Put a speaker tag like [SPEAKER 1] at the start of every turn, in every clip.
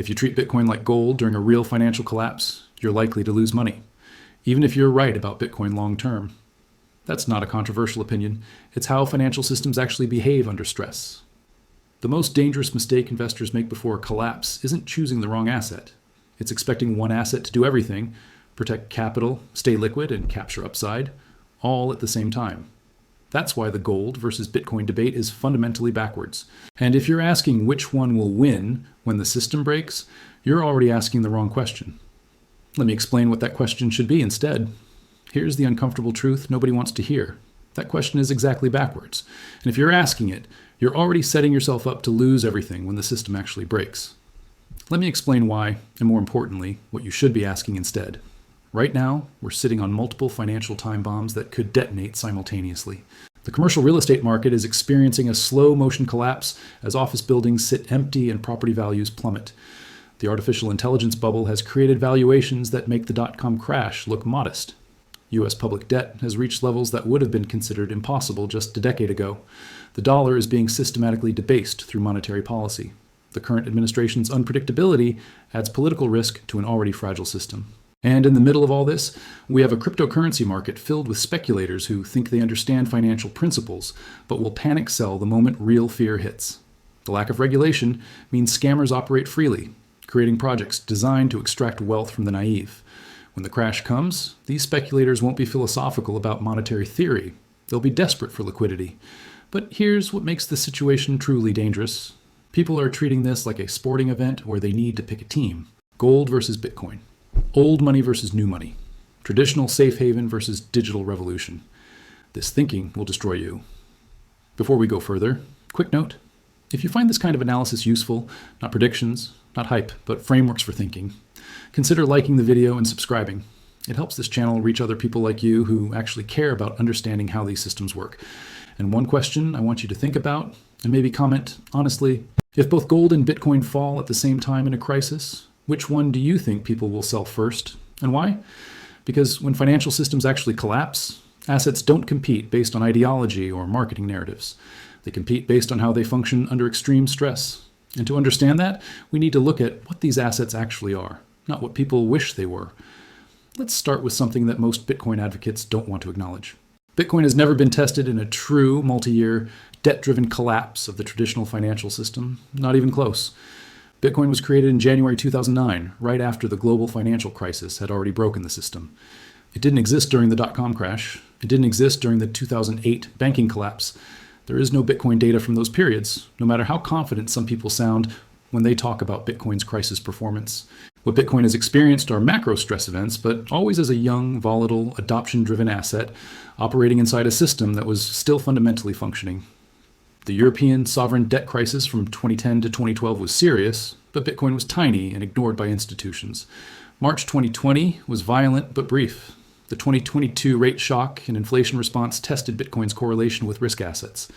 [SPEAKER 1] If you treat Bitcoin like gold during a real financial collapse, you're likely to lose money, even if you're right about Bitcoin long term. That's not a controversial opinion. It's how financial systems actually behave under stress. The most dangerous mistake investors make before a collapse isn't choosing the wrong asset. It's expecting one asset to do everything, protect capital, stay liquid, and capture upside, all at the same time. That's why the gold versus Bitcoin debate is fundamentally backwards. And if you're asking which one will win when the system breaks, you're already asking the wrong question. Let me explain what that question should be instead. Here's the uncomfortable truth nobody wants to hear. That question is exactly backwards. And if you're asking it, you're already setting yourself up to lose everything when the system actually breaks. Let me explain why, and more importantly, what you should be asking instead. Right now, we're sitting on multiple financial time bombs that could detonate simultaneously. The commercial real estate market is experiencing a slow motion collapse as office buildings sit empty and property values plummet. The artificial intelligence bubble has created valuations that make the dot-com crash look modest. U.S. public debt has reached levels that would have been considered impossible just a decade ago. The dollar is being systematically debased through monetary policy. The current administration's unpredictability adds political risk to an already fragile system. And in the middle of all this, we have a cryptocurrency market filled with speculators who think they understand financial principles, but will panic sell the moment real fear hits. The lack of regulation means scammers operate freely, creating projects designed to extract wealth from the naive. When the crash comes, these speculators won't be philosophical about monetary theory. They'll be desperate for liquidity. But here's what makes this situation truly dangerous. People are treating this like a sporting event where they need to pick a team. Gold versus Bitcoin. Old money versus new money. Traditional safe haven versus digital revolution. This thinking will destroy you. Before we go further, quick note. If you find this kind of analysis useful, not predictions, not hype, but frameworks for thinking, consider liking the video and subscribing. It helps this channel reach other people like you who actually care about understanding how these systems work. And one question I want you to think about, and maybe comment honestly, if both gold and Bitcoin fall at the same time in a crisis, which one do you think people will sell first, and why? Because when financial systems actually collapse, assets don't compete based on ideology or marketing narratives. They compete based on how they function under extreme stress. And to understand that, we need to look at what these assets actually are, not what people wish they were. Let's start with something that most Bitcoin advocates don't want to acknowledge. Bitcoin has never been tested in a true multi-year, debt-driven collapse of the traditional financial system, not even close. Bitcoin was created in January 2009, right after the global financial crisis had already broken the system. It didn't exist during the dot-com crash. It didn't exist during the 2008 banking collapse. There is no Bitcoin data from those periods, no matter how confident some people sound when they talk about Bitcoin's crisis performance. What Bitcoin has experienced are macro stress events, but always as a young, volatile, adoption-driven asset operating inside a system that was still fundamentally functioning. The European sovereign debt crisis from 2010 to 2012 was serious, but Bitcoin was tiny and ignored by institutions. March 2020 was violent but brief. The 2022 rate shock and inflation response tested Bitcoin's correlation with risk assets.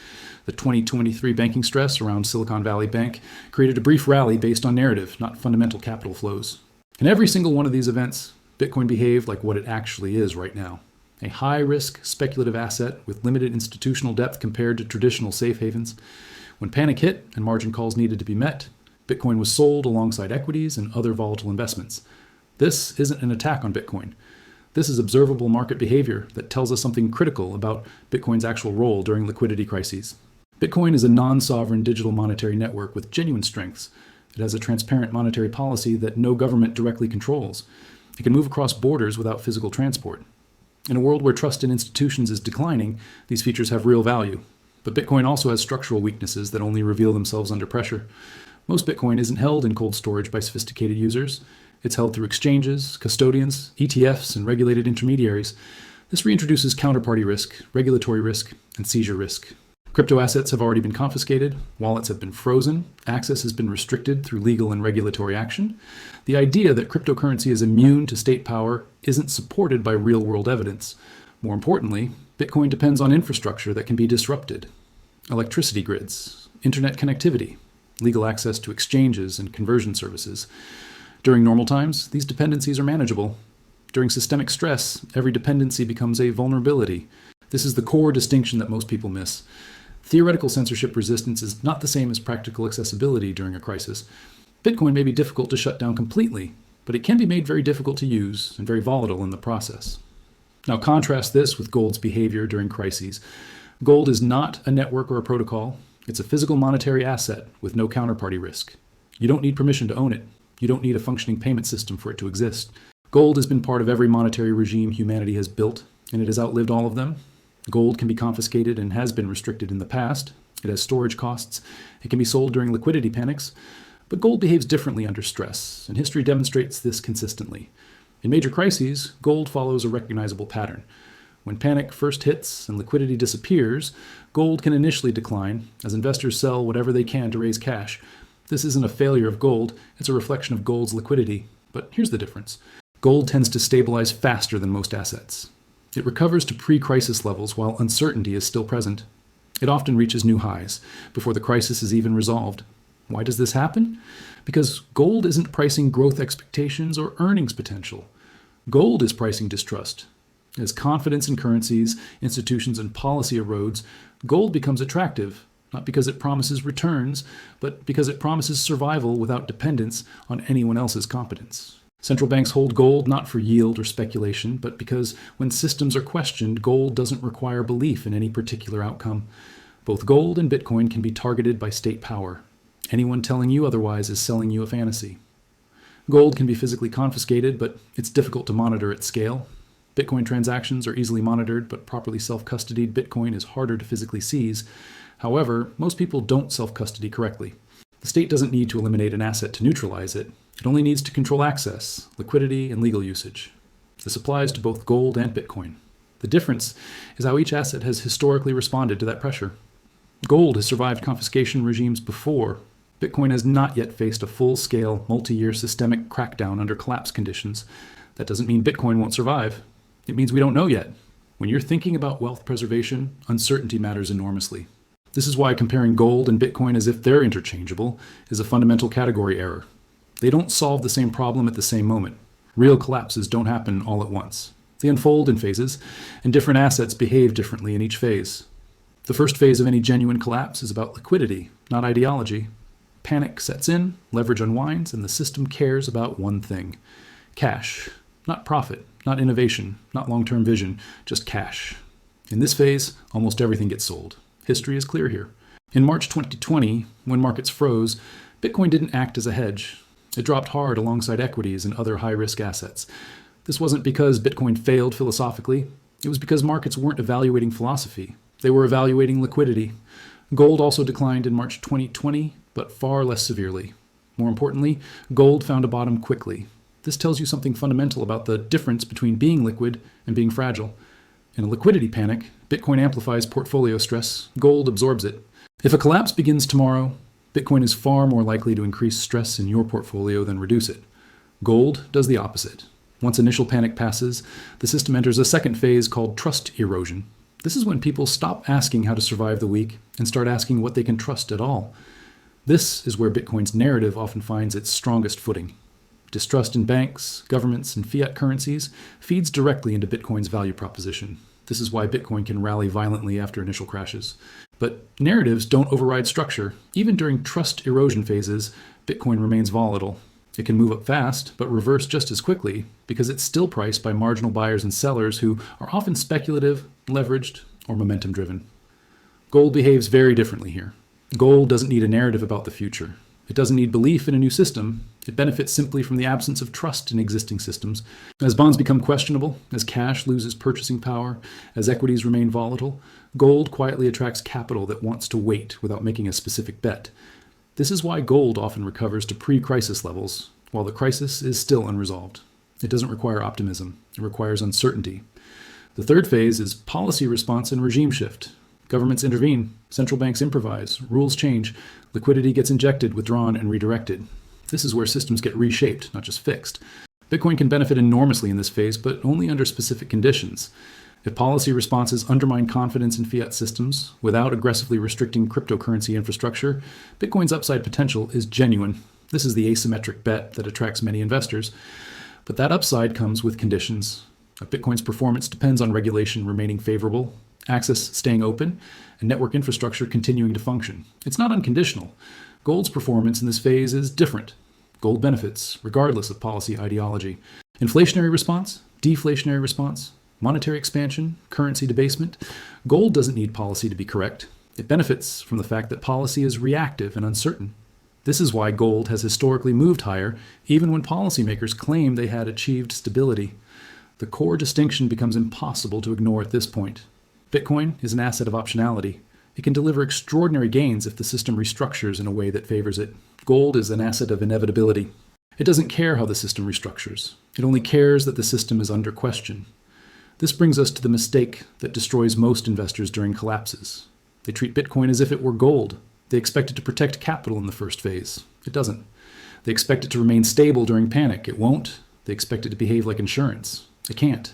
[SPEAKER 1] The 2023 banking stress around Silicon Valley Bank created a brief rally based on narrative, not fundamental capital flows. In every single one of these events, Bitcoin behaved like what it actually is right now. A high-risk, speculative asset with limited institutional depth compared to traditional safe havens. When panic hit and margin calls needed to be met, Bitcoin was sold alongside equities and other volatile investments. This isn't an attack on Bitcoin. This is observable market behavior that tells us something critical about Bitcoin's actual role during liquidity crises. Bitcoin is a non-sovereign digital monetary network with genuine strengths. It has a transparent monetary policy that no government directly controls. It can move across borders without physical transport. In a world where trust in institutions is declining, these features have real value. But Bitcoin also has structural weaknesses that only reveal themselves under pressure. Most Bitcoin isn't held in cold storage by sophisticated users. It's held through exchanges, custodians, ETFs, and regulated intermediaries. This reintroduces counterparty risk, regulatory risk, and seizure risk. Crypto assets have already been confiscated, wallets have been frozen, access has been restricted through legal and regulatory action. The idea that cryptocurrency is immune to state power isn't supported by real-world evidence. More importantly, Bitcoin depends on infrastructure that can be disrupted. Electricity grids, internet connectivity, legal access to exchanges and conversion services. During normal times, these dependencies are manageable. During systemic stress, every dependency becomes a vulnerability. This is the core distinction that most people miss. Theoretical censorship resistance is not the same as practical accessibility during a crisis. Bitcoin may be difficult to shut down completely, but it can be made very difficult to use and very volatile in the process. Now contrast this with gold's behavior during crises. Gold is not a network or a protocol. It's a physical monetary asset with no counterparty risk. You don't need permission to own it. You don't need a functioning payment system for it to exist. Gold has been part of every monetary regime humanity has built, and it has outlived all of them. Gold can be confiscated and has been restricted in the past. It has storage costs. It can be sold during liquidity panics. But gold behaves differently under stress, and history demonstrates this consistently. In major crises, gold follows a recognizable pattern. When panic first hits and liquidity disappears, gold can initially decline as investors sell whatever they can to raise cash. This isn't a failure of gold, it's a reflection of gold's liquidity. But here's the difference. Gold tends to stabilize faster than most assets. It recovers to pre-crisis levels while uncertainty is still present. It often reaches new highs before the crisis is even resolved. Why does this happen? Because gold isn't pricing growth expectations or earnings potential. Gold is pricing distrust. As confidence in currencies, institutions, and policy erodes, gold becomes attractive, not because it promises returns, but because it promises survival without dependence on anyone else's competence. Central banks hold gold not for yield or speculation, but because when systems are questioned, gold doesn't require belief in any particular outcome. Both gold and Bitcoin can be targeted by state power. Anyone telling you otherwise is selling you a fantasy. Gold can be physically confiscated, but it's difficult to monitor at scale. Bitcoin transactions are easily monitored, but properly self-custodied Bitcoin is harder to physically seize. However, most people don't self-custody correctly. The state doesn't need to eliminate an asset to neutralize it. It only needs to control access, liquidity, and legal usage. This applies to both gold and Bitcoin. The difference is how each asset has historically responded to that pressure. Gold has survived confiscation regimes before. Bitcoin has not yet faced a full-scale, multi-year systemic crackdown under collapse conditions. That doesn't mean Bitcoin won't survive. It means we don't know yet. When you're thinking about wealth preservation, uncertainty matters enormously. This is why comparing gold and Bitcoin as if they're interchangeable is a fundamental category error. They don't solve the same problem at the same moment. Real collapses don't happen all at once. They unfold in phases, and different assets behave differently in each phase. The first phase of any genuine collapse is about liquidity, not ideology. Panic sets in, leverage unwinds, and the system cares about one thing: cash. Not profit, not innovation, not long-term vision, just cash. In this phase, almost everything gets sold. History is clear here. In March 2020, when markets froze, Bitcoin didn't act as a hedge. It dropped hard alongside equities and other high-risk assets. This wasn't because Bitcoin failed philosophically. It was because markets weren't evaluating philosophy. They were evaluating liquidity. Gold also declined in March 2020, but far less severely. More importantly, gold found a bottom quickly. This tells you something fundamental about the difference between being liquid and being fragile. In a liquidity panic, Bitcoin amplifies portfolio stress, gold absorbs it. If a collapse begins tomorrow, Bitcoin is far more likely to increase stress in your portfolio than reduce it. Gold does the opposite. Once initial panic passes, the system enters a second phase called trust erosion. This is when people stop asking how to survive the week and start asking what they can trust at all. This is where Bitcoin's narrative often finds its strongest footing. Distrust in banks, governments, and fiat currencies feeds directly into Bitcoin's value proposition. This is why Bitcoin can rally violently after initial crashes. But narratives don't override structure. Even during trust erosion phases, Bitcoin remains volatile. It can move up fast, but reverse just as quickly because it's still priced by marginal buyers and sellers who are often speculative, leveraged, or momentum-driven. Gold behaves very differently here. Gold doesn't need a narrative about the future. It doesn't need belief in a new system. It benefits simply from the absence of trust in existing systems. As bonds become questionable, as cash loses purchasing power, as equities remain volatile, gold quietly attracts capital that wants to wait without making a specific bet. This is why gold often recovers to pre-crisis levels, while the crisis is still unresolved. It doesn't require optimism. It requires uncertainty. The third phase is policy response and regime shift. Governments intervene, central banks improvise, rules change, liquidity gets injected, withdrawn, and redirected. This is where systems get reshaped, not just fixed. Bitcoin can benefit enormously in this phase, but only under specific conditions. If policy responses undermine confidence in fiat systems without aggressively restricting cryptocurrency infrastructure, Bitcoin's upside potential is genuine. This is the asymmetric bet that attracts many investors. But that upside comes with conditions. Bitcoin's performance depends on regulation remaining favorable, access staying open, and network infrastructure continuing to function. It's not unconditional. Gold's performance in this phase is different. Gold benefits, regardless of policy ideology. Inflationary response, deflationary response, monetary expansion, currency debasement. Gold doesn't need policy to be correct. It benefits from the fact that policy is reactive and uncertain. This is why gold has historically moved higher, even when policymakers claim they had achieved stability. The core distinction becomes impossible to ignore at this point. Bitcoin is an asset of optionality. It can deliver extraordinary gains if the system restructures in a way that favors it. Gold is an asset of inevitability. It doesn't care how the system restructures. It only cares that the system is under question. This brings us to the mistake that destroys most investors during collapses. They treat Bitcoin as if it were gold. They expect it to protect capital in the first phase. It doesn't. They expect it to remain stable during panic. It won't. They expect it to behave like insurance. It can't.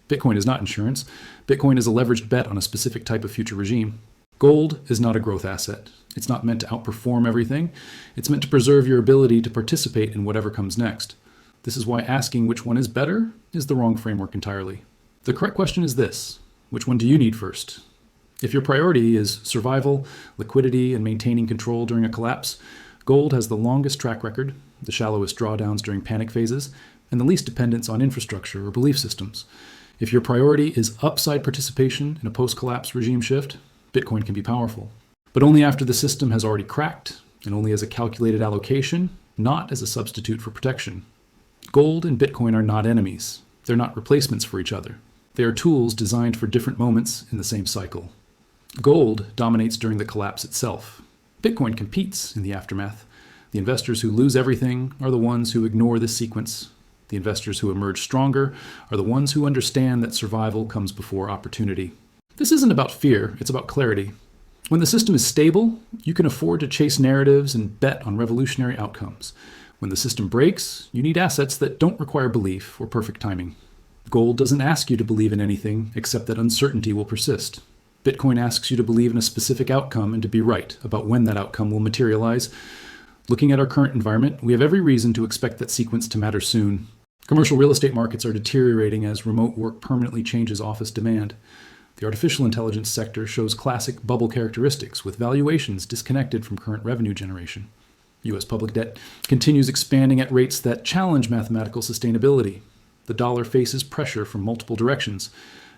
[SPEAKER 1] Bitcoin is not insurance. Bitcoin is a leveraged bet on a specific type of future regime. Gold is not a growth asset. It's not meant to outperform everything. It's meant to preserve your ability to participate in whatever comes next. This is why asking which one is better is the wrong framework entirely. The correct question is this: which one do you need first? If your priority is survival, liquidity, and maintaining control during a collapse, gold has the longest track record, the shallowest drawdowns during panic phases, and the least dependence on infrastructure or belief systems. If your priority is upside participation in a post-collapse regime shift, Bitcoin can be powerful. But only after the system has already cracked, and only as a calculated allocation, not as a substitute for protection. Gold and Bitcoin are not enemies. They're not replacements for each other. They are tools designed for different moments in the same cycle. Gold dominates during the collapse itself. Bitcoin competes in the aftermath. The investors who lose everything are the ones who ignore this sequence. The investors who emerge stronger are the ones who understand that survival comes before opportunity. This isn't about fear, it's about clarity. When the system is stable, you can afford to chase narratives and bet on revolutionary outcomes. When the system breaks, you need assets that don't require belief or perfect timing. Gold doesn't ask you to believe in anything except that uncertainty will persist. Bitcoin asks you to believe in a specific outcome and to be right about when that outcome will materialize. Looking at our current environment, we have every reason to expect that sequence to matter soon. Commercial real estate markets are deteriorating as remote work permanently changes office demand. The artificial intelligence sector shows classic bubble characteristics with valuations disconnected from current revenue generation. U.S. public debt continues expanding at rates that challenge mathematical sustainability. The dollar faces pressure from multiple directions.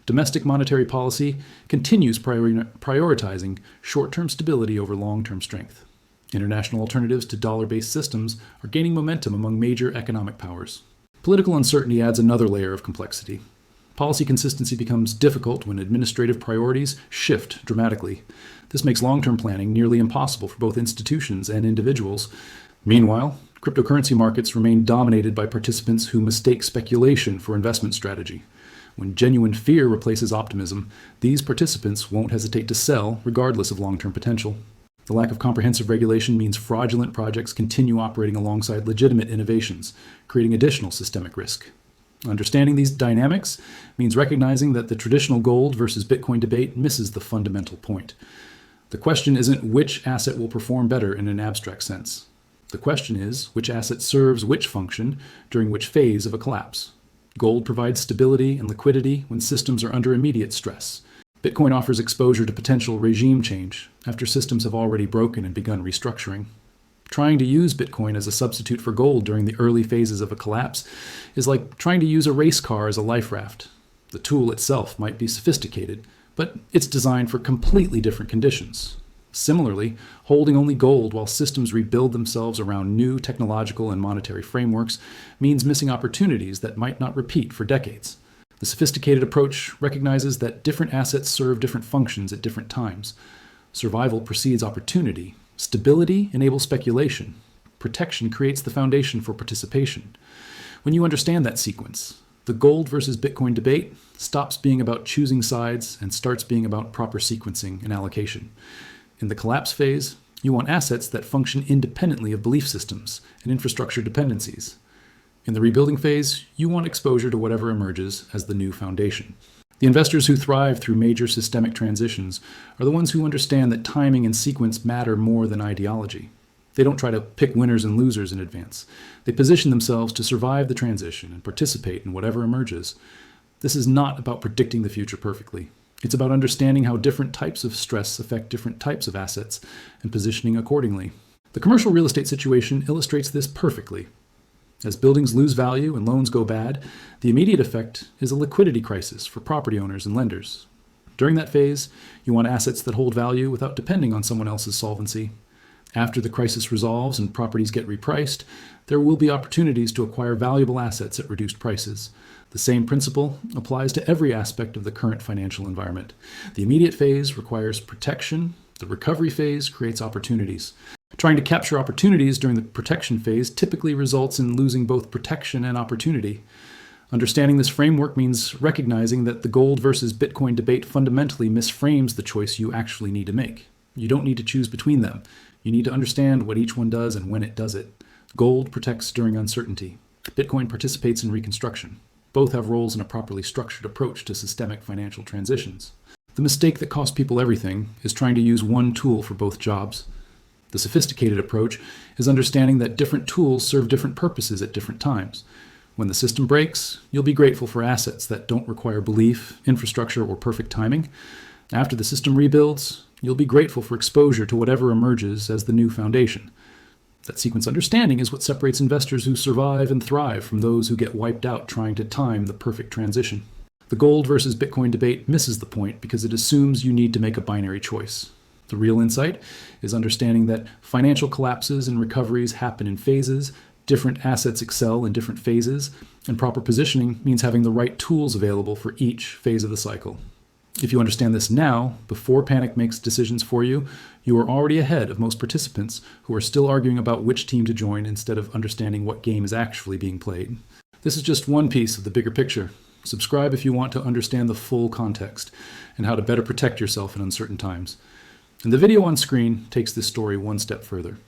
[SPEAKER 1] Domestic monetary policy continues prioritizing short-term stability over long-term strength. International alternatives to dollar-based systems are gaining momentum among major economic powers. Political uncertainty adds another layer of complexity. Policy consistency becomes difficult when administrative priorities shift dramatically. This makes long-term planning nearly impossible for both institutions and individuals. Meanwhile, cryptocurrency markets remain dominated by participants who mistake speculation for investment strategy. When genuine fear replaces optimism, these participants won't hesitate to sell regardless of long-term potential. The lack of comprehensive regulation means fraudulent projects continue operating alongside legitimate innovations, creating additional systemic risk. Understanding these dynamics means recognizing that the traditional gold versus Bitcoin debate misses the fundamental point. The question isn't which asset will perform better in an abstract sense. The question is which asset serves which function during which phase of a collapse. Gold provides stability and liquidity when systems are under immediate stress. Bitcoin offers exposure to potential regime change after systems have already broken and begun restructuring. Trying to use Bitcoin as a substitute for gold during the early phases of a collapse is like trying to use a race car as a life raft. The tool itself might be sophisticated, but it's designed for completely different conditions. Similarly, holding only gold while systems rebuild themselves around new technological and monetary frameworks means missing opportunities that might not repeat for decades. The sophisticated approach recognizes that different assets serve different functions at different times. Survival precedes opportunity. Stability enables speculation. Protection creates the foundation for participation. When you understand that sequence, the gold versus Bitcoin debate stops being about choosing sides and starts being about proper sequencing and allocation. In the collapse phase, you want assets that function independently of belief systems and infrastructure dependencies. In the rebuilding phase, you want exposure to whatever emerges as the new foundation. The investors who thrive through major systemic transitions are the ones who understand that timing and sequence matter more than ideology. They don't try to pick winners and losers in advance. They position themselves to survive the transition and participate in whatever emerges. This is not about predicting the future perfectly. It's about understanding how different types of stress affect different types of assets and positioning accordingly. The commercial real estate situation illustrates this perfectly. As buildings lose value and loans go bad, the immediate effect is a liquidity crisis for property owners and lenders. During that phase, you want assets that hold value without depending on someone else's solvency. After the crisis resolves and properties get repriced, there will be opportunities to acquire valuable assets at reduced prices. The same principle applies to every aspect of the current financial environment. The immediate phase requires protection. The recovery phase creates opportunities. Trying to capture opportunities during the protection phase typically results in losing both protection and opportunity. Understanding this framework means recognizing that the gold versus Bitcoin debate fundamentally misframes the choice you actually need to make. You don't need to choose between them. You need to understand what each one does and when it does it. Gold protects during uncertainty. Bitcoin participates in reconstruction. Both have roles in a properly structured approach to systemic financial transitions. The mistake that costs people everything is trying to use one tool for both jobs. The sophisticated approach is understanding that different tools serve different purposes at different times. When the system breaks, you'll be grateful for assets that don't require belief, infrastructure, or perfect timing. After the system rebuilds, you'll be grateful for exposure to whatever emerges as the new foundation. That sequence understanding is what separates investors who survive and thrive from those who get wiped out trying to time the perfect transition. The gold versus Bitcoin debate misses the point because it assumes you need to make a binary choice. The real insight is understanding that financial collapses and recoveries happen in phases, different assets excel in different phases, and proper positioning means having the right tools available for each phase of the cycle. If you understand this now, before panic makes decisions for you, you are already ahead of most participants who are still arguing about which team to join instead of understanding what game is actually being played. This is just one piece of the bigger picture. Subscribe if you want to understand the full context and how to better protect yourself in uncertain times. And the video on screen takes this story one step further.